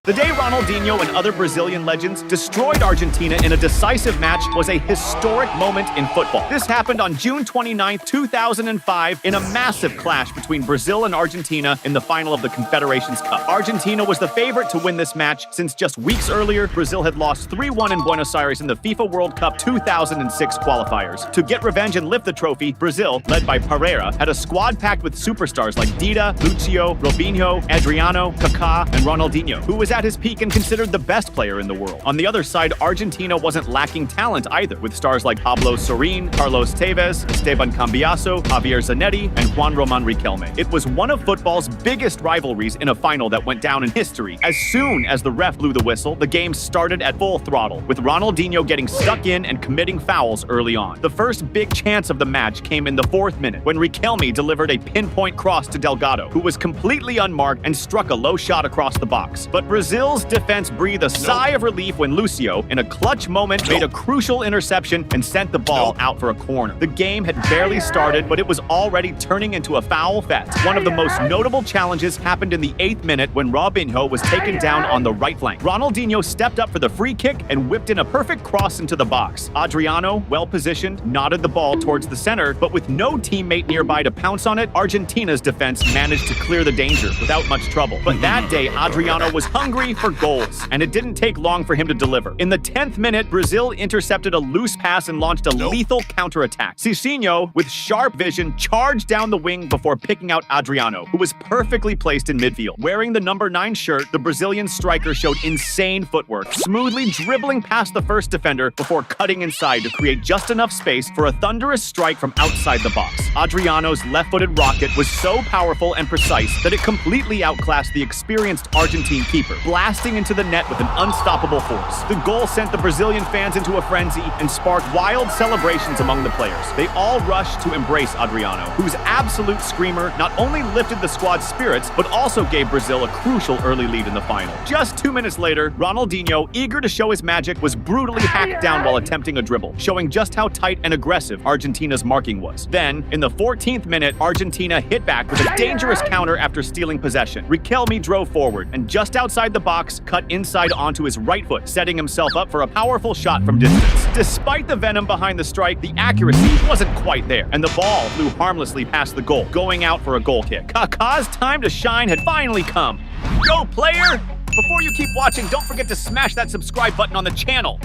The day Ronaldinho and other Brazilian legends destroyed Argentina in a decisive match was a historic moment in football. This happened on June 29, 2005, in a massive clash between Brazil and Argentina in the final of the Confederations Cup. Argentina was the favorite to win this match since just weeks earlier, Brazil had lost 3-1 in Buenos Aires in the FIFA World Cup 2006 qualifiers. To get revenge and lift the trophy, Brazil, led by Pereira, had a squad packed with superstars like Dida, Lucio, Robinho, Adriano, Kaká, and Ronaldinho, who was at his peak and considered the best player in the world. On the other side, Argentina wasn't lacking talent either, with stars like Pablo Sorin, Carlos Tevez, Esteban Cambiaso, Javier Zanetti, and Juan Román Riquelme. It was one of football's biggest rivalries in a final that went down in history. As soon as the ref blew the whistle, the game started at full throttle, with Ronaldinho getting stuck in and committing fouls early on. The first big chance of the match came in the 4th minute, when Riquelme delivered a pinpoint cross to Delgado, who was completely unmarked and struck a low shot across the box. But Brazil's defense breathed a sigh of relief when Lucio, in a clutch moment, made a crucial interception and sent the ball out for a corner. The game had barely started, but it was already turning into a foul fest. One of the most notable challenges happened in the 8th minute when Robinho was taken down on the right flank. Ronaldinho stepped up for the free kick and whipped in a perfect cross into the box. Adriano, well positioned, nodded the ball towards the center, but with no teammate nearby to pounce on it, Argentina's defense managed to clear the danger without much trouble. But that day, Adriano was hungry for goals, and it didn't take long for him to deliver. In the 10th minute, Brazil intercepted a loose pass and launched a lethal counterattack. Cicinho, with sharp vision, charged down the wing before picking out Adriano, who was perfectly placed in midfield. Wearing the number 9 shirt, the Brazilian striker showed insane footwork, smoothly dribbling past the first defender before cutting inside to create just enough space for a thunderous strike from outside the box. Adriano's left-footed rocket was so powerful and precise that it completely outclassed the experienced Argentine keeper, blasting into the net with an unstoppable force. The goal sent the Brazilian fans into a frenzy and sparked wild celebrations among the players. They all rushed to embrace Adriano, whose absolute screamer not only lifted the squad's spirits, but also gave Brazil a crucial early lead in the final. Just 2 minutes later, Ronaldinho, eager to show his magic, was brutally hacked down while attempting a dribble, showing just how tight and aggressive Argentina's marking was. Then, in the 14th minute, Argentina hit back with a dangerous counter after stealing possession. Riquelme drove forward, and just outside the box, cut inside onto his right foot, setting himself up for a powerful shot from distance. Despite the venom behind the strike, the accuracy wasn't quite there, and the ball flew harmlessly past the goal, going out for a goal kick. Kaká's time to shine had finally come. Go, player! Before you keep watching, don't forget to smash that subscribe button on the channel.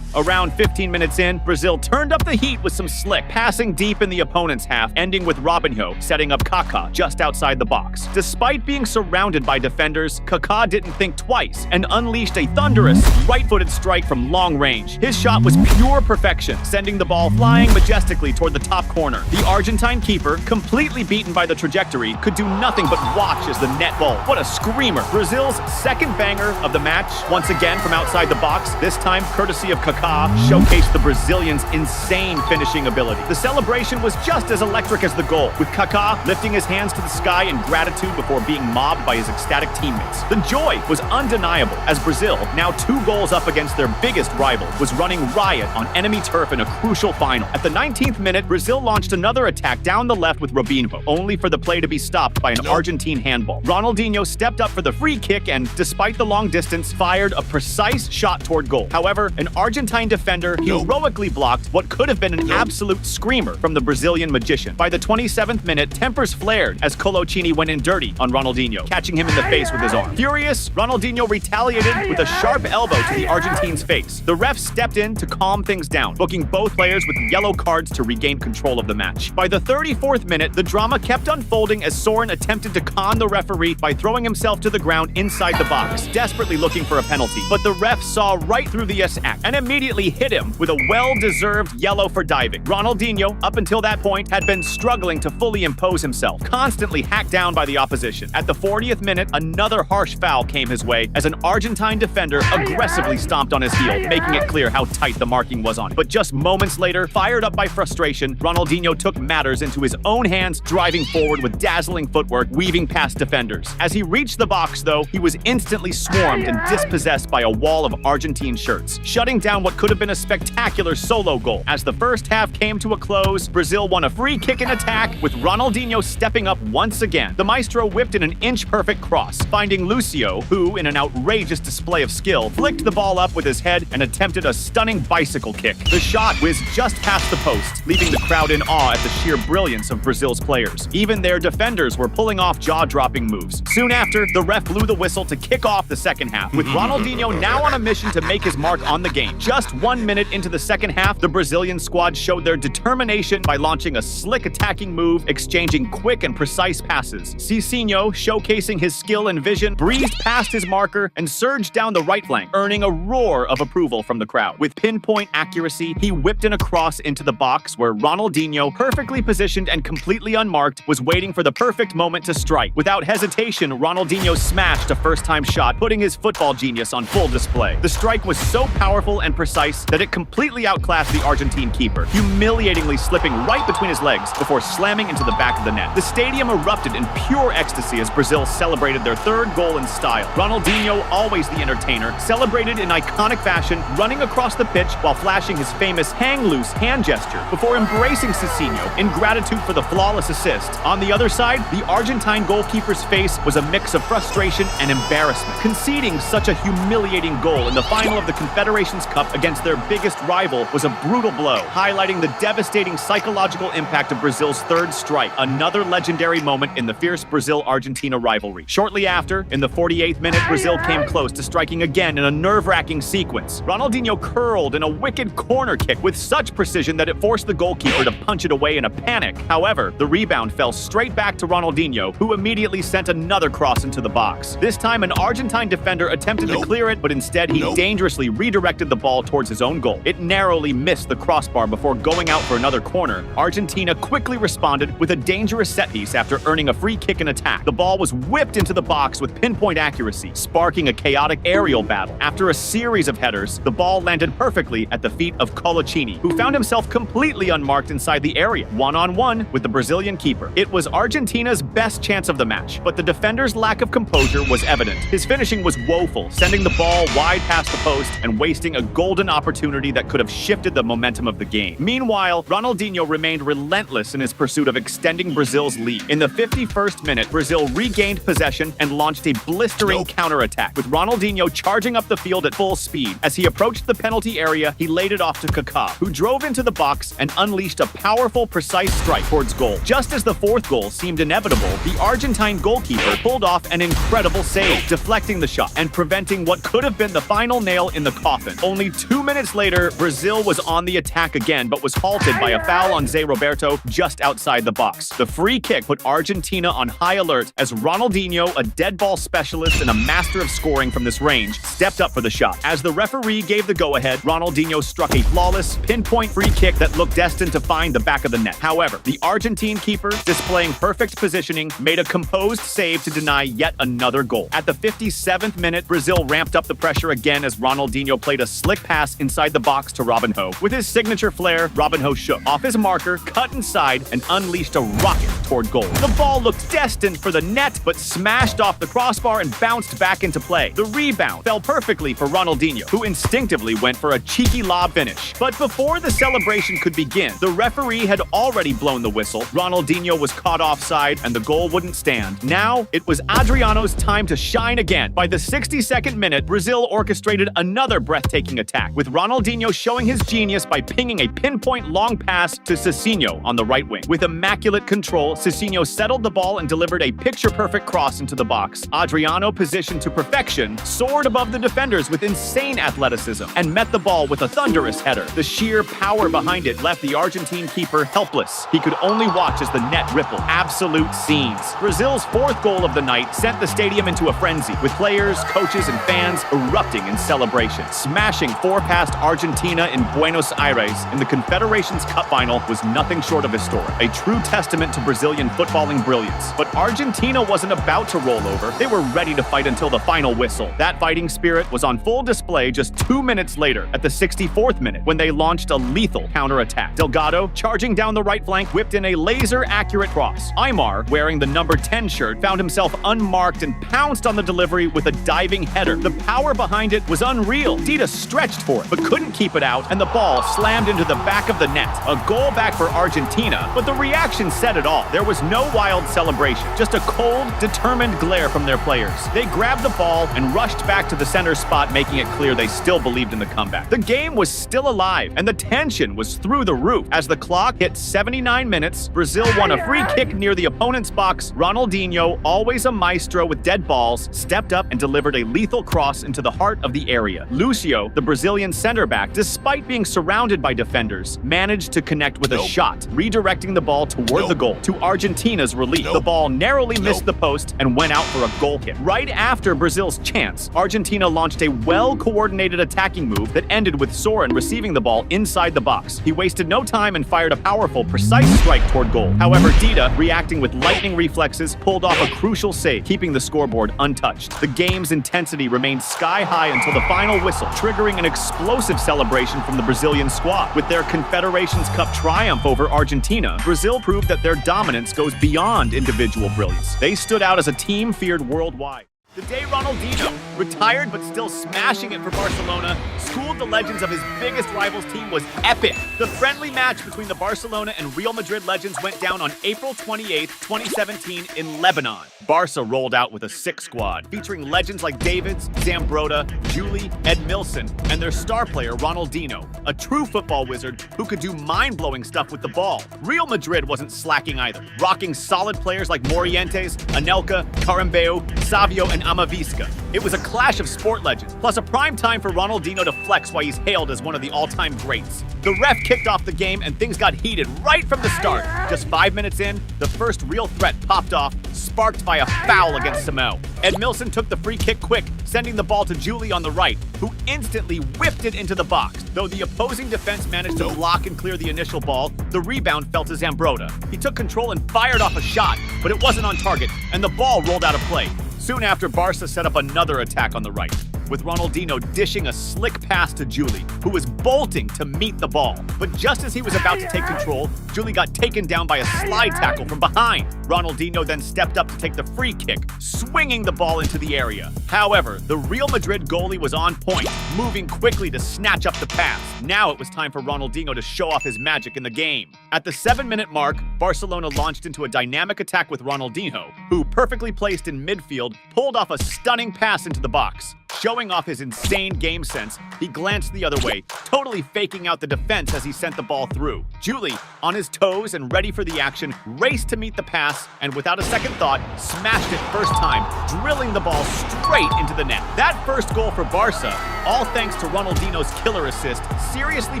Around 15 minutes in, Brazil turned up the heat with some slick, passing deep in the opponent's half, ending with Robinho setting up Kaká just outside the box. Despite being surrounded by defenders, Kaká didn't think twice and unleashed a thunderous, right-footed strike from long range. His shot was pure perfection, sending the ball flying majestically toward the top corner. The Argentine keeper, completely beaten by the trajectory, could do nothing but watch as the net ball. What a screamer! Brazil's second banger of the match, once again from outside the box, this time courtesy of Kaká, showcased the Brazilians' insane finishing ability. The celebration was just as electric as the goal, with Kaká lifting his hands to the sky in gratitude before being mobbed by his ecstatic teammates. The joy was undeniable as Brazil, now 2 goals up against their biggest rival, was running riot on enemy turf in a crucial final. At the 19th minute, Brazil launched another attack down the left with Robinho, only for the play to be stopped by an Argentine handball. Ronaldinho stepped up for the free kick and, despite the long distance, fired a precise shot toward goal. However, an Argentine defender heroically blocked what could have been an absolute screamer from the Brazilian magician. By the 27th minute, tempers flared as Coloccini went in dirty on Ronaldinho, catching him in the face with his arm. Furious, Ronaldinho retaliated with a sharp elbow to the Argentine's face. The ref stepped in to calm things down, booking both players with yellow cards to regain control of the match. By the 34th minute, the drama kept unfolding as Sorin attempted to con the referee by throwing himself to the ground inside the box, desperately looking for a penalty. But the ref saw right through the act and immediately hit him with a well-deserved yellow for diving. Ronaldinho, up until that point, had been struggling to fully impose himself, constantly hacked down by the opposition. At the 40th minute, another harsh foul came his way as an Argentine defender aggressively stomped on his heel, making it clear how tight the marking was on it. But just moments later, fired up by frustration, Ronaldinho took matters into his own hands, driving forward with dazzling footwork, weaving past defenders. As he reached the box, though, he was instantly swarmed and dispossessed by a wall of Argentine shirts, shutting down what could have been a spectacular solo goal. As the first half came to a close, Brazil won a free kick in attack, with Ronaldinho stepping up once again. The maestro whipped in an inch-perfect cross, finding Lucio, who, in an outrageous display of skill, flicked the ball up with his head and attempted a stunning bicycle kick. The shot whizzed just past the post, leaving the crowd in awe at the sheer brilliance of Brazil's players. Even their defenders were pulling off jaw-dropping moves. Soon after, the ref blew the whistle to kick off the second half, with Ronaldinho now on a mission to make his mark on the game. Just 1 minute into the second half, the Brazilian squad showed their determination by launching a slick attacking move, exchanging quick and precise passes. Cicinho, showcasing his skill and vision, breezed past his marker and surged down the right flank, earning a roar of approval from the crowd. With pinpoint accuracy, he whipped in a cross into the box where Ronaldinho, perfectly positioned and completely unmarked, was waiting for the perfect moment to strike. Without hesitation, Ronaldinho smashed a first-time shot, putting his football genius on full display. The strike was so powerful and precise that it completely outclassed the Argentine keeper, humiliatingly slipping right between his legs before slamming into the back of the net. The stadium erupted in pure ecstasy as Brazil celebrated their third goal in style. Ronaldinho, always the entertainer, celebrated in iconic fashion, running across the pitch while flashing his famous hang-loose hand gesture before embracing Cicinho in gratitude for the flawless assist. On the other side, the Argentine goalkeeper's face was a mix of frustration and embarrassment. Conceding such a humiliating goal in the final of the Confederations Cup against their biggest rival was a brutal blow, highlighting the devastating psychological impact of Brazil's third strike, another legendary moment in the fierce Brazil-Argentina rivalry. Shortly after, in the 48th minute, Brazil came close to striking again in a nerve-wracking sequence. Ronaldinho curled in a wicked corner kick with such precision that it forced the goalkeeper to punch it away in a panic. However, the rebound fell straight back to Ronaldinho, who immediately sent another cross into the box. This time, an Argentine defender attempted to clear it, but instead he dangerously redirected the ball towards his own goal. It narrowly missed the crossbar before going out for another corner. Argentina quickly responded with a dangerous set piece after earning a free kick in attack. The ball was whipped into the box with pinpoint accuracy, sparking a chaotic aerial battle. After a series of headers, the ball landed perfectly at the feet of Colaccini, who found himself completely unmarked inside the area, one-on-one with the Brazilian keeper. It was Argentina's best chance of the match, but the defender's lack of composure was evident. His finishing was woeful, sending the ball wide past the post and wasting a golden opportunity that could have shifted the momentum of the game. Meanwhile, Ronaldinho remained relentless in his pursuit of extending Brazil's lead. In the 51st minute, Brazil regained possession and launched a blistering counterattack, with Ronaldinho charging up the field at full speed. As he approached the penalty area, he laid it off to Kaká, who drove into the box and unleashed a powerful, precise strike towards goal. Just as the fourth goal seemed inevitable, the Argentine goalkeeper pulled off an incredible save, deflecting the shot and preventing what could have been the final nail in the coffin. Only 2 minutes later, Brazil was on the attack again, but was halted by a foul on Zé Roberto just outside the box. The free kick put Argentina on high alert as Ronaldinho, a dead ball specialist and a master of scoring from this range, stepped up for the shot. As the referee gave the go-ahead, Ronaldinho struck a flawless, pinpoint free kick that looked destined to find the back of the net. However, the Argentine keeper, displaying perfect positioning, made a composed save to deny yet another goal. At the 57th minute, Brazil ramped up the pressure again as Ronaldinho played a slick pass inside the box to Robinho. With his signature flair, Robinho shook off his marker, cut inside, and unleashed a rocket toward goal. The ball looked destined for the net, but smashed off the crossbar and bounced back into play. The rebound fell perfectly for Ronaldinho, who instinctively went for a cheeky lob finish. But before the celebration could begin, the referee had already blown the whistle. Ronaldinho was caught offside, and the goal wouldn't stand. Now, it was Adriano's time to shine again. By the 62nd minute, Brazil orchestrated another breathtaking attack, with Ronaldinho showing his genius by pinging a pinpoint long pass to Cicinho on the right wing. With immaculate control, Cicinho settled the ball and delivered a picture-perfect cross into the box. Adriano, positioned to perfection, soared above the defenders with insane athleticism and met the ball with a thunderous header. The sheer power behind it left the Argentine keeper helpless. He could only watch as the net rippled. Absolute scenes. Brazil's fourth goal of the night sent the stadium into a frenzy, with players, coaches, and fans erupting in celebration. Smashing 4 past Argentina in Buenos Aires in the Confederations Cup final was nothing short of historic, a true testament to Brazilian footballing brilliance. But Argentina wasn't about to roll over. They were ready to fight until the final whistle. That fighting spirit was on full display just 2 minutes later, at the 64th minute, when they launched a lethal counterattack. Delgado, charging down the right flank, whipped in a laser-accurate cross. Aymar, wearing the number 10 shirt, found himself unmarked and pounced on the delivery with a diving header. The power behind it was unreal. Dida stretched reached for it, but couldn't keep it out, and the ball slammed into the back of the net. A goal back for Argentina, but the reaction said it all. There was no wild celebration, just a cold, determined glare from their players. They grabbed the ball and rushed back to the center spot, making it clear they still believed in the comeback. The game was still alive, and the tension was through the roof. As the clock hit 79 minutes, Brazil won a free kick near the opponent's box. Ronaldinho, always a maestro with dead balls, stepped up and delivered a lethal cross into the heart of the area. Lucio, the Brazilian center back, despite being surrounded by defenders, managed to connect with a shot, redirecting the ball toward the goal. To Argentina's relief, the ball narrowly missed the post and went out for a goal kick. Right after Brazil's chance, Argentina launched a well-coordinated attacking move that ended with Soren receiving the ball inside the box. He wasted no time and fired a powerful, precise strike toward goal. However, Dida, reacting with lightning reflexes, pulled off a crucial save, keeping the scoreboard untouched. The game's intensity remained sky high until the final whistle, triggering an explosive celebration from the Brazilian squad. With their Confederations Cup triumph over Argentina, Brazil proved that their dominance goes beyond individual brilliance. They stood out as a team feared worldwide. The day Ronaldinho, retired but still smashing it for Barcelona, schooled the legends of his biggest rivals team was epic. The friendly match between the Barcelona and Real Madrid legends went down on April 28, 2017 in Lebanon. Barca rolled out with a sick squad, featuring legends like Davids, Zambrotta, Juli, Edmilson, and their star player Ronaldinho, a true football wizard who could do mind-blowing stuff with the ball. Real Madrid wasn't slacking either, rocking solid players like Morientes, Anelka, Carambeu, Savio, and Amavisca. It was a clash of sport legends, plus a prime time for Ronaldinho to flex while he's hailed as one of the all-time greats. The ref kicked off the game and things got heated right from the start. Just 5 minutes in, the first real threat popped off, sparked by a foul against Simão. Edmilson took the free kick quick, sending the ball to Juli on the right, who instantly whipped it into the box. Though the opposing defense managed to block and clear the initial ball, the rebound fell to Zambrotta. He took control and fired off a shot, but it wasn't on target, and the ball rolled out of play. Soon after, Barca set up another attack on the right, with Ronaldinho dishing a slick pass to Juli, who was bolting to meet the ball. But just as he was about to take control, Juli got taken down by a slide tackle from behind. Ronaldinho then stepped up to take the free kick, swinging the ball into the area. However, the Real Madrid goalie was on point, moving quickly to snatch up the pass. Now it was time for Ronaldinho to show off his magic in the game. At the 7-minute mark, Barcelona launched into a dynamic attack with Ronaldinho, who, perfectly placed in midfield, pulled off a stunning pass into the box. Showing off his insane game sense, he glanced the other way, totally faking out the defense as he sent the ball through. Juli, on his toes and ready for the action, raced to meet the pass and without a second thought, smashed it first time, drilling the ball straight into the net. That first goal for Barca, all thanks to Ronaldinho's killer assist, seriously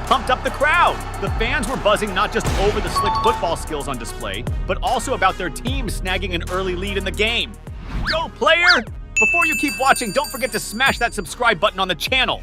pumped up the crowd. The fans were buzzing not just over the slick football skills on display, but also about their team snagging an early lead in the game. Go, player! Before you keep watching, don't forget to smash that subscribe button on the channel.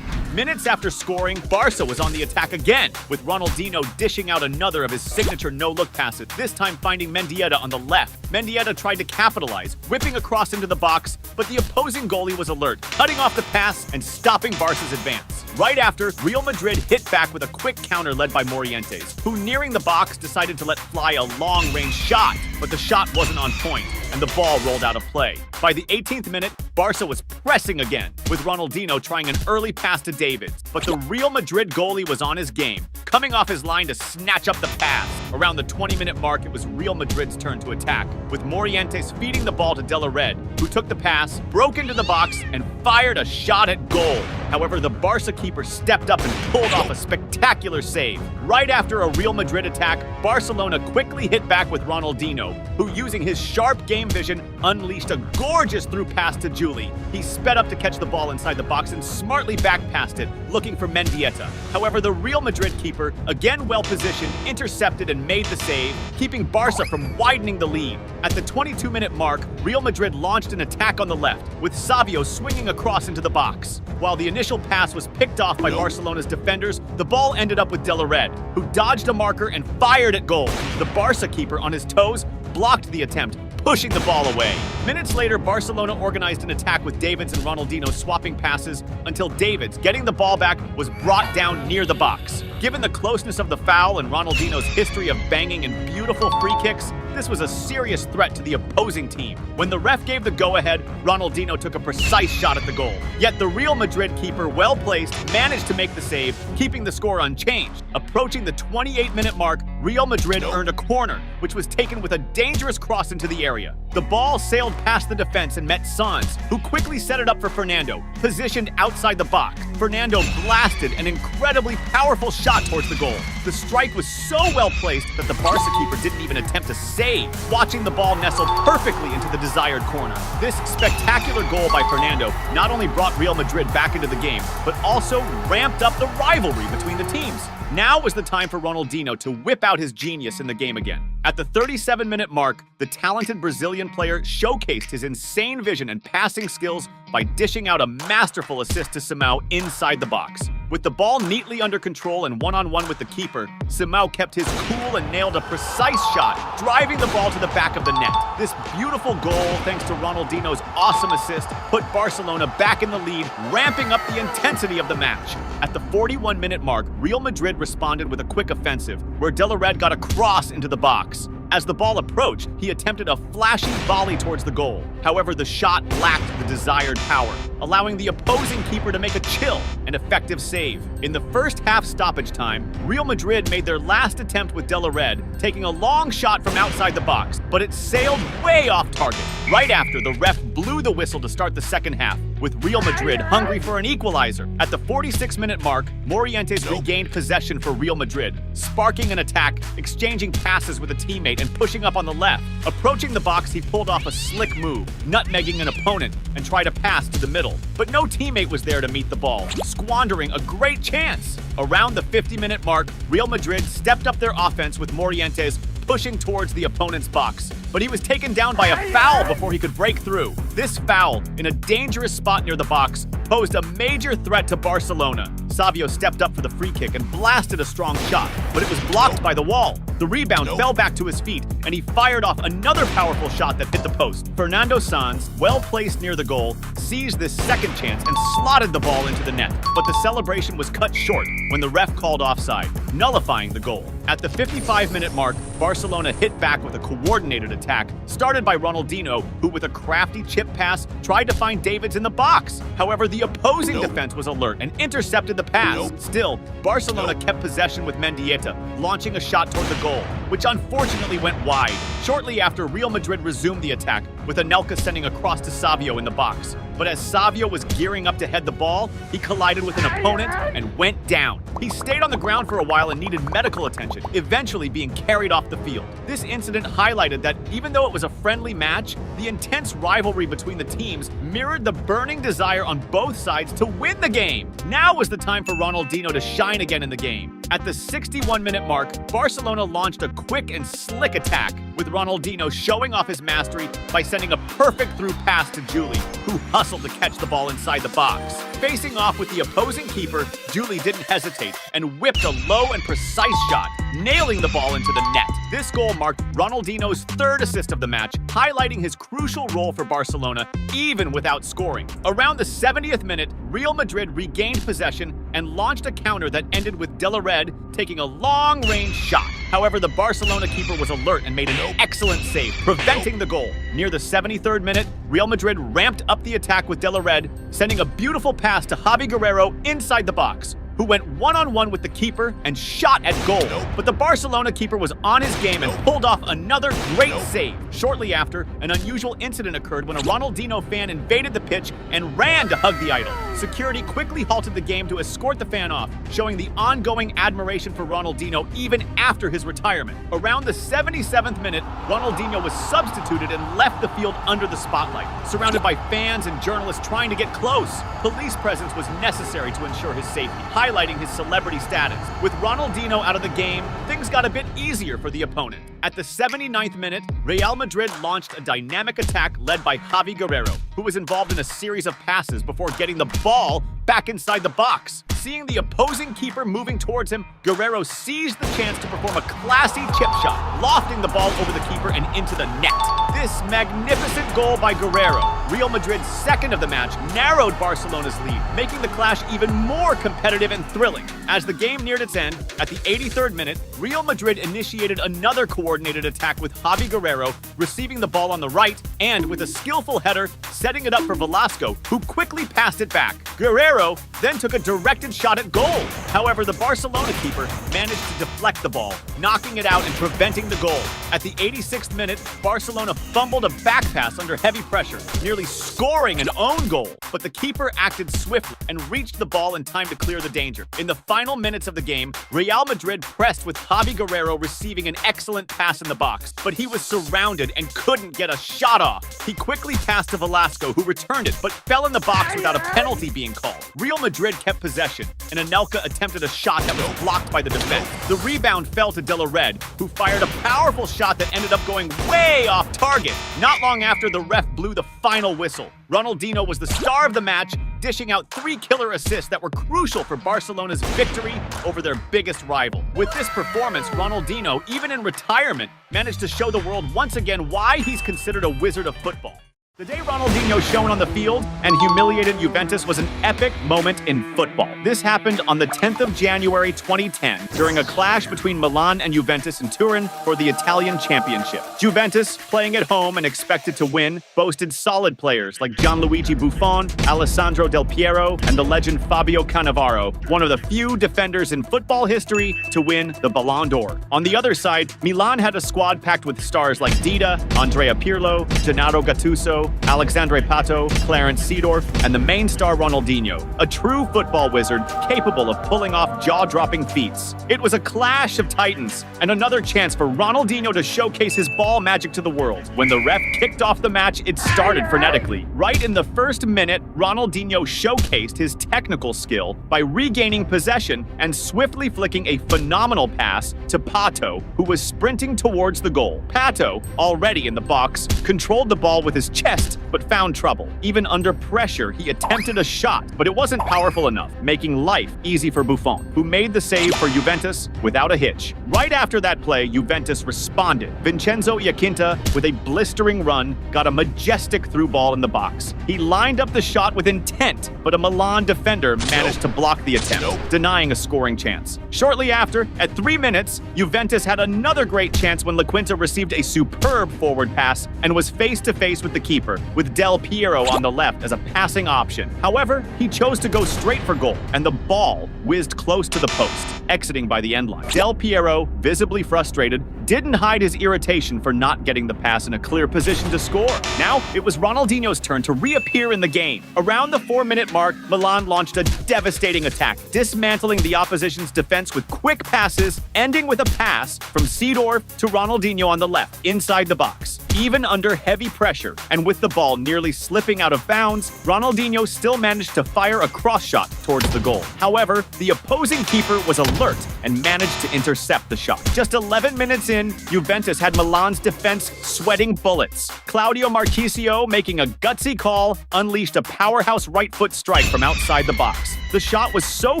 Minutes after scoring, Barca was on the attack again, with Ronaldinho dishing out another of his signature no-look passes, this time finding Mendieta on the left. Mendieta tried to capitalize, whipping across into the box, but the opposing goalie was alert, cutting off the pass and stopping Barca's advance. Right after, Real Madrid hit back with a quick counter led by Morientes, who nearing the box decided to let fly a long-range shot, but the shot wasn't on point, and the ball rolled out of play. By the 18th minute, Barca was pressing again, with Ronaldinho trying an early pass to Davids, but the Real Madrid goalie was on his game, coming off his line to snatch up the pass. Around the 20-minute mark, it was Real Madrid's turn to attack, with Morientes feeding the ball to De La Red, who took the pass, broke into the box, and fired a shot at goal. However, the Barca keeper stepped up and pulled off a spectacular save. Right after a Real Madrid attack, Barcelona quickly hit back with Ronaldinho, who, using his sharp game vision, unleashed a gorgeous through pass to Juli. He sped up to catch the ball inside the box and smartly back passed it, looking for Mendieta. However, the Real Madrid keeper, again well-positioned, intercepted and made the save, keeping Barca from widening the lead. At the 22-minute mark, Real Madrid launched an attack on the left, with Savio swinging across into the box. While the initial pass was picked off by Barcelona's defenders, the ball ended up with De La Red, who dodged a marker and fired at goal. The Barca keeper, on his toes, blocked the attempt, pushing the ball away. Minutes later, Barcelona organized an attack with Davids and Ronaldinho swapping passes until Davids, getting the ball back, was brought down near the box. Given the closeness of the foul and Ronaldinho's history of banging and beautiful free kicks, this was a serious threat to the opposing team. When the ref gave the go-ahead, Ronaldinho took a precise shot at the goal. Yet the Real Madrid keeper, well-placed, managed to make the save, keeping the score unchanged. Approaching the 28-minute mark, Real Madrid earned a corner, which was taken with a dangerous cross into the area. The ball sailed past the defense and met Sanz, who quickly set it up for Fernando, positioned outside the box. Fernando blasted an incredibly powerful shot towards the goal. The strike was so well placed that the Barca keeper didn't even attempt to save, watching the ball nestle perfectly into the desired corner. This spectacular goal by Fernando not only brought Real Madrid back into the game, but also ramped up the rivalry between the teams. Now was the time for Ronaldinho to whip out his genius in the game again. At the 37-minute mark, the talented Brazilian player showcased his insane vision and passing skills by dishing out a masterful assist to Simão inside the box. With the ball neatly under control and one-on-one with the keeper, Simão kept his cool and nailed a precise shot, driving the ball to the back of the net. This beautiful goal, thanks to Ronaldinho's awesome assist, put Barcelona back in the lead, ramping up the intensity of the match. At the 41-minute mark, Real Madrid responded with a quick offensive, where De La Red got a cross into the box. As the ball approached, he attempted a flashy volley towards the goal. However, the shot lacked the desired power, allowing the opposing keeper to make a chill and effective save. In the first half stoppage time, Real Madrid made their last attempt with De La Red, taking a long shot from outside the box, but it sailed way off target. Right after, the ref blew the whistle to start the second half, with Real Madrid hungry for an equalizer. At the 46-minute mark, Morientes regained possession for Real Madrid, sparking an attack, exchanging passes with a teammate and pushing up on the left. Approaching the box, he pulled off a slick move, nutmegging an opponent and tried a pass to the middle. But no teammate was there to meet the ball, squandering a great chance. Around the 50-minute mark, Real Madrid stepped up their offense with Morientes pushing towards the opponent's box, but he was taken down by a foul before he could break through. This foul, in a dangerous spot near the box, posed a major threat to Barcelona. Savio stepped up for the free kick and blasted a strong shot, but it was blocked by the wall. The rebound fell back to his feet, and he fired off another powerful shot that hit the post. Fernando Sanz, well placed near the goal, seized this second chance and slotted the ball into the net, but the celebration was cut short when the ref called offside, nullifying the goal. At the 55-minute mark, Barcelona hit back with a coordinated attack, started by Ronaldinho, who with a crafty chip pass tried to find Davids in the box. However, the opposing defense was alert and intercepted the pass. Still, Barcelona kept possession with Mendieta, launching a shot toward the goal, which unfortunately went wide. Shortly after, Real Madrid resumed the attack, with Anelka sending a cross to Savio in the box. But as Savio was gearing up to head the ball, he collided with an opponent and went down. He stayed on the ground for a while and needed medical attention, eventually being carried off the field. This incident highlighted that even though it was a friendly match, the intense rivalry between the teams mirrored the burning desire on both sides to win the game. Now was the time for Ronaldinho to shine again in the game. At the 61-minute mark, Barcelona launched a quick and slick attack, with Ronaldinho showing off his mastery by sending a perfect through pass to Juli, who hustled to catch the ball inside the box. Facing off with the opposing keeper, Juli didn't hesitate and whipped a low and precise shot, nailing the ball into the net. This goal marked Ronaldinho's third assist of the match, highlighting his crucial role for Barcelona even without scoring. Around the 70th minute, Real Madrid regained possession and launched a counter that ended with De La Red taking a long-range shot. However, the Barcelona keeper was alert and made an excellent save, preventing the goal. Near the 73rd minute, Real Madrid ramped up the attack with De La Red, sending a beautiful pass to Javi Guerrero inside the box, who went one-on-one with the keeper and shot at goal. But the Barcelona keeper was on his game and pulled off another great save. Shortly after, an unusual incident occurred when a Ronaldinho fan invaded the pitch and ran to hug the idol. Security quickly halted the game to escort the fan off, showing the ongoing admiration for Ronaldinho even after his retirement. Around the 77th minute, Ronaldinho was substituted and left the field under the spotlight, surrounded by fans and journalists trying to get close. Police presence was necessary to ensure his safety, highlighting his celebrity status. With Ronaldinho out of the game, things got a bit easier for the opponent. At the 79th minute, Real Madrid launched a dynamic attack led by Javi Guerrero, who was involved in a series of passes before getting the ball back inside the box. Seeing the opposing keeper moving towards him, Guerrero seized the chance to perform a classy chip shot, lofting the ball over the keeper and into the net. This magnificent goal by Guerrero, Real Madrid's second of the match, narrowed Barcelona's lead, making the clash even more competitive and thrilling. As the game neared its end, at the 83rd minute, Real Madrid initiated another coordinated attack with Javi Guerrero receiving the ball on the right and, with a skillful header, setting it up for Velasco, who quickly passed it back. Guerrero then took a directed shot at goal. However, the Barcelona keeper managed to deflect the ball, knocking it out and preventing the goal. At the 86th minute, Barcelona fumbled a back pass under heavy pressure, nearly scoring an own goal. But the keeper acted swiftly and reached the ball in time to clear the danger. In the final minutes of the game, Real Madrid pressed with Javi Guerrero receiving an excellent pass in the box, but he was surrounded and couldn't get a shot off. He quickly passed to Velasco, who returned it, but fell in the box without a penalty being called. Real Madrid kept possession, and Anelka attempted a shot that was blocked by the defense. The rebound fell to De La Red, who fired a powerful shot that ended up going way off target. Not long after, the ref blew the final whistle. Ronaldinho was the star of the match, dishing out 3 killer assists that were crucial for Barcelona's victory over their biggest rival. With this performance, Ronaldinho, even in retirement, managed to show the world once again why he's considered a wizard of football. The day Ronaldinho shone on the field and humiliated Juventus was an epic moment in football. This happened on the 10th of January 2010 during a clash between Milan and Juventus in Turin for the Italian championship. Juventus, playing at home and expected to win, boasted solid players like Gianluigi Buffon, Alessandro Del Piero, and the legend Fabio Cannavaro, one of the few defenders in football history to win the Ballon d'Or. On the other side, Milan had a squad packed with stars like Dida, Andrea Pirlo, Gennaro Gattuso, Alexandre Pato, Clarence Seedorf, and the main star Ronaldinho, a true football wizard capable of pulling off jaw-dropping feats. It was a clash of titans, and another chance for Ronaldinho to showcase his ball magic to the world. When the ref kicked off the match, it started frenetically. Right in the first minute, Ronaldinho showcased his technical skill by regaining possession and swiftly flicking a phenomenal pass to Pato, who was sprinting towards the goal. Pato, already in the box, controlled the ball with his chest but found trouble. Even under pressure, he attempted a shot, but it wasn't powerful enough, making life easy for Buffon, who made the save for Juventus without a hitch. Right after that play, Juventus responded. Vincenzo Iaquinta, with a blistering run, got a majestic through ball in the box. He lined up the shot with intent, but a Milan defender managed to block the attempt, denying a scoring chance. Shortly after, at 3 minutes, Juventus had another great chance when Iaquinta received a superb forward pass and was face-to-face with the keeper, with Del Piero on the left as a passing option. However, he chose to go straight for goal, and the ball whizzed close to the post, exiting by the end line. Del Piero, visibly frustrated, didn't hide his irritation for not getting the pass in a clear position to score. Now, it was Ronaldinho's turn to reappear in the game. Around the 4-minute mark, Milan launched a devastating attack, dismantling the opposition's defense with quick passes, ending with a pass from Seedorf to Ronaldinho on the left, inside the box. Even under heavy pressure, and with the ball nearly slipping out of bounds, Ronaldinho still managed to fire a cross shot towards the goal. However, the opposing keeper was alert and managed to intercept the shot. Just 11 minutes in, Juventus had Milan's defense sweating bullets. Claudio Marchisio, making a gutsy call, unleashed a powerhouse right foot strike from outside the box. The shot was so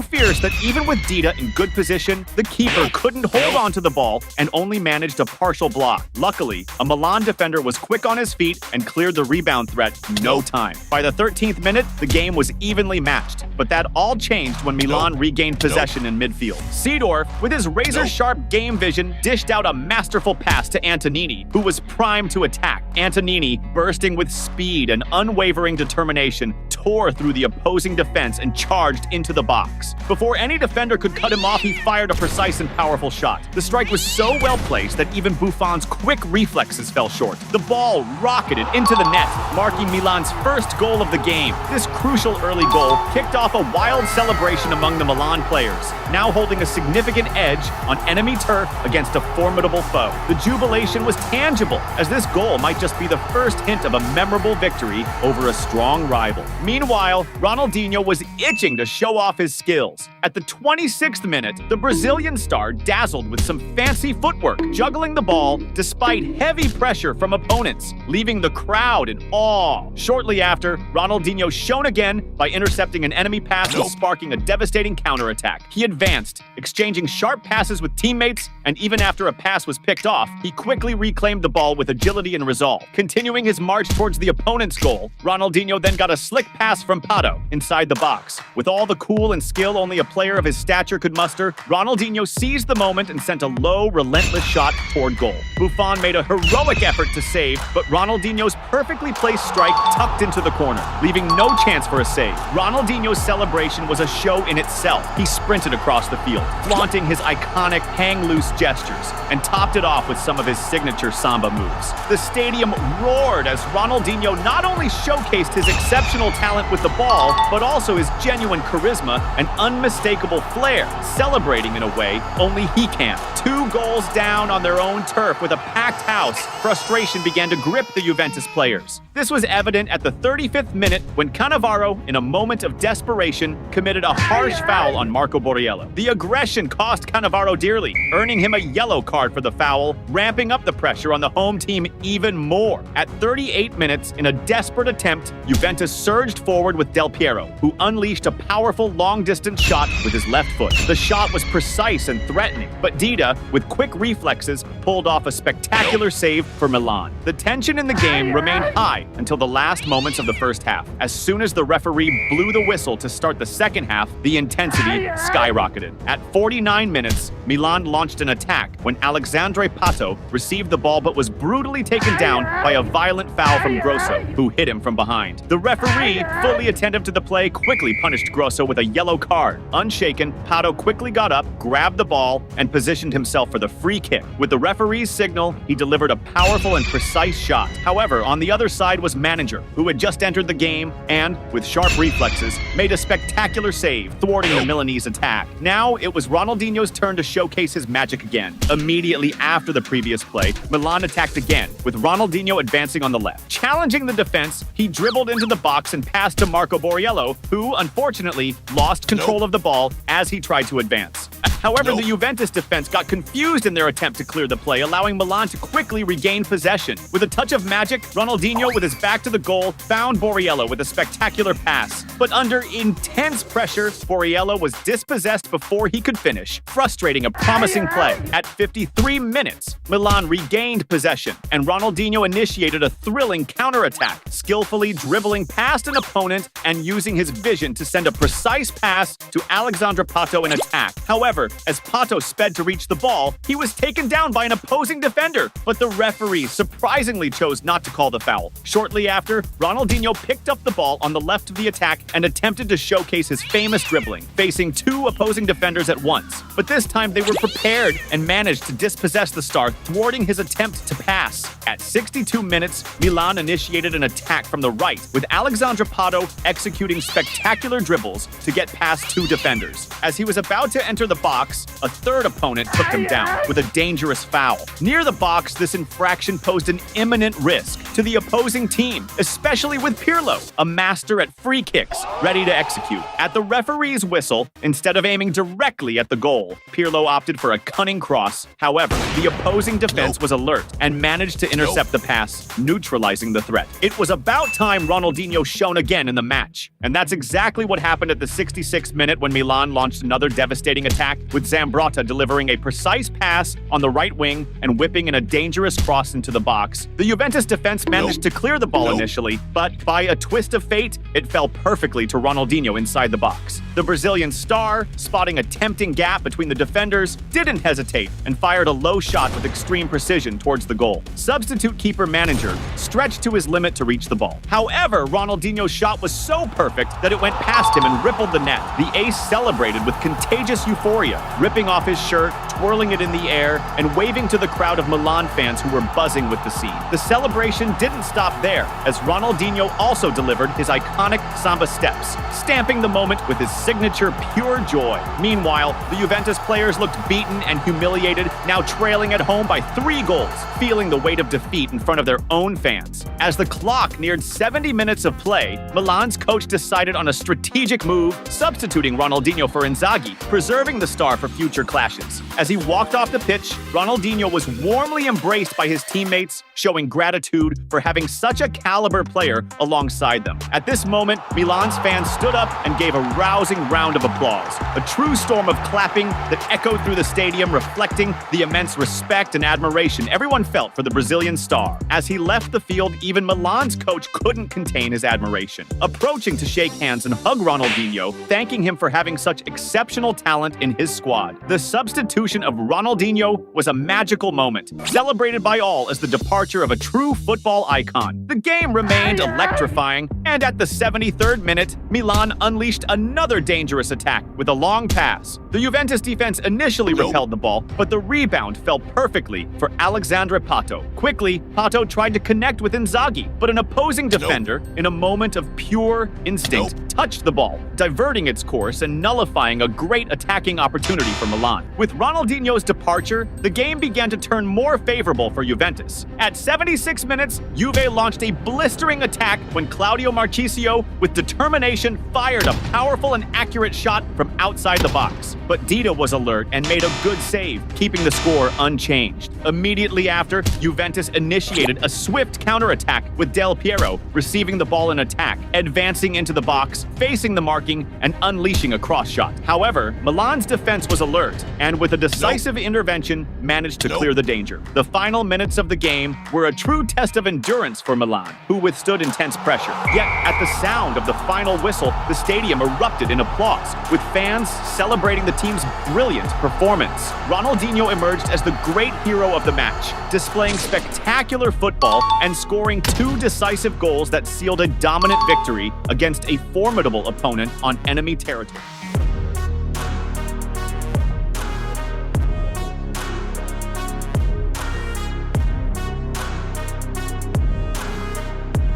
fierce that even with Dida in good position, the keeper couldn't hold on to the ball and only managed a partial block. Luckily, a Milan defender was quick on his feet and cleared the rebound threat in no time. By the 13th minute, the game was evenly matched, but that all changed when Milan regained possession in midfield. Seedorf, with his razor-sharp game vision, dished out a masterful pass to Antonini, who was primed to attack. Antonini, bursting with speed and unwavering determination, tore through the opposing defense and charged into the box. Before any defender could cut him off, he fired a precise and powerful shot. The strike was so well placed that even Buffon's quick reflexes fell short. The ball rocketed into the net, marking Milan's first goal of the game. This crucial early goal kicked off a wild celebration among the Milan players, now holding a significant edge on enemy turf against a formidable foe. The jubilation was tangible, as this goal might just be the first hint of a memorable victory over a strong rival. Meanwhile, Ronaldinho was itching to show off his skills. At the 26th minute, the Brazilian star dazzled with some fancy footwork, juggling the ball despite heavy pressure from opponents, leaving the crowd in awe. Shortly after, Ronaldinho shone again by intercepting an enemy pass and sparking a devastating counterattack. He advanced, exchanging sharp passes with teammates, and even after a pass was picked off, he quickly reclaimed the ball with agility and resolve. Continuing his march towards the opponent's goal, Ronaldinho then got a slick pass from Pato inside the box. With all the cool and skill only a player of his stature could muster, Ronaldinho seized the moment and sent a low, relentless shot toward goal. Buffon made a heroic effort to save, but Ronaldinho's perfectly placed strike tucked into the corner, leaving no chance for a save. Ronaldinho's celebration was a show in itself. He sprinted across the field, flaunting his iconic hang-loose gestures, and topped it off with some of his signature samba moves. The stadium roared as Ronaldinho not only showcased his exceptional talent with the ball, but also his genuine charisma and unmistakable flair, celebrating in a way only he can. 2 goals down on their own turf with a packed house, frustration began to grip the Juventus players. This was evident at the 35th minute when Cannavaro, in a moment of desperation, committed a harsh foul on Marco Borriello. The aggression cost Cannavaro dearly, earning him a yellow card for the foul, ramping up the pressure on the home team even more. At 38 minutes, in a desperate attempt, Juventus surged forward with Del Piero, who unleashed a powerful long-distance shot with his left foot. The shot was precise and threatening, but Dida, with quick reflexes, pulled off a spectacular save for Milan. The tension in the game remained high until the last moments of the first half. As soon as the referee blew the whistle to start the second half, the intensity skyrocketed. At 49 minutes, Milan launched an attack when Alexandre Pato received the ball but was brutally taken down by a violent foul from Grosso, who hit him from behind. The referee, fully attentive to the play, quickly punished Grosso with a yellow card. Unshaken, Pato quickly got up, grabbed the ball, and positioned himself for the free kick. With the referee's signal, he delivered a powerful and precise shot. However, on the other side was Manager, who had just entered the game and, with sharp reflexes, made a spectacular save, thwarting the Milanese attack. Now, it was Ronaldinho's turn to showcase his magic again. Immediately after the previous play, Milan attacked again, with Ronaldinho advancing on the left. Challenging the defense, he dribbled into the box and passed to Marco Borriello, who, unfortunately, lost control of the ball as he tried to advance. However, the Juventus defense got confused in their attempt to clear the play, allowing Milan to quickly regain possession. With a touch of magic, Ronaldinho, with his back to the goal, found Borriello with a spectacular pass. But under intense pressure, Borriello was dispossessed before he could finish, frustrating a promising play. At 53 minutes, Milan regained possession, and Ronaldinho initiated a thrilling counterattack, skillfully dribbling past an opponent and using his vision to send a precise pass to Alexandre Pato in attack. However, as Pato sped to reach the ball, he was taken down by an opposing defender, but the referee surprisingly chose not to call the foul. Shortly after, Ronaldinho picked up the ball on the left of the attack and attempted to showcase his famous dribbling, facing 2 opposing defenders at once. But this time they were prepared and managed to dispossess the star, thwarting his attempt to pass. At 62 minutes, Milan initiated an attack from the right, with Alexandre Pato executing spectacular dribbles to get past 2 defenders. As he was about to enter the box, a third opponent took him down with a dangerous foul. Near the box, this infraction posed an imminent risk to the opposing team, especially with Pirlo, a master at free kicks, ready to execute. At the referee's whistle, instead of aiming directly at the goal, Pirlo opted for a cunning cross. However, the opposing defense was alert and managed to intercept the pass, neutralizing the threat. It was about time Ronaldinho shone again in the match. And that's exactly what happened at the 66th minute when Milan launched another devastating attack, with Zambrotta delivering a precise pass on the right wing and whipping in a dangerous cross into the box. The Juventus defense managed to clear the ball initially, but by a twist of fate, it fell perfectly to Ronaldinho inside the box. The Brazilian star, spotting a tempting gap between the defenders, didn't hesitate and fired a low shot with extreme precision towards the goal. Substitute keeper Manager stretched to his limit to reach the ball. However, Ronaldinho's shot was so perfect that it went past him and rippled the net. The ace celebrated with contagious euphoria, there, ripping off his shirt, twirling it in the air, and waving to the crowd of Milan fans who were buzzing with the scene. The celebration didn't stop there, as Ronaldinho also delivered his iconic samba steps, stamping the moment with his signature pure joy. Meanwhile, the Juventus players looked beaten and humiliated, now trailing at home by 3 goals, feeling the weight of defeat in front of their own fans. As the clock neared 70 minutes of play, Milan's coach decided on a strategic move, substituting Ronaldinho for Inzaghi, preserving the star for future clashes. As he walked off the pitch, Ronaldinho was warmly embraced by his teammates, showing gratitude for having such a caliber player alongside them. At this moment, Milan's fans stood up and gave a rousing round of applause, a true storm of clapping that echoed through the stadium, reflecting the immense respect and admiration everyone felt for the Brazilian star. As he left the field, even Milan's coach couldn't contain his admiration, approaching to shake hands and hug Ronaldinho, thanking him for having such exceptional talent in his squad. The substitution of Ronaldinho was a magical moment, celebrated by all as the departure of a true football icon. The game remained electrifying, and at the 73rd minute, Milan unleashed another dangerous attack with a long pass. The Juventus defense initially repelled the ball, but the rebound fell perfectly for Alexandre Pato. Quickly, Pato tried to connect with Inzaghi, but an opposing defender, in a moment of pure instinct, touched the ball, diverting its course and nullifying a great attacking opportunity for Milan. With Ronaldinho's departure, the game began to turn more favorable for Juventus. At 76 minutes, Juve launched a blistering attack when Claudio Marchisio, with determination, fired a powerful and accurate shot from outside the box. But Dida was alert and made a good save, keeping the score unchanged. Immediately after, Juventus initiated a swift counterattack with Del Piero receiving the ball in attack, advancing into the box, facing the marking, and unleashing a cross shot. However, Milan's defense was alert, and with a decisive intervention, managed to clear the danger. The final minutes of the game were a true test of endurance for Milan, who withstood intense pressure. Yet, at the sound of the final whistle, the stadium erupted in applause, with fans celebrating the team's brilliant performance. Ronaldinho emerged as the great hero of the match, displaying spectacular football and scoring 2 decisive goals that sealed a dominant victory against a formidable opponent on enemy territory.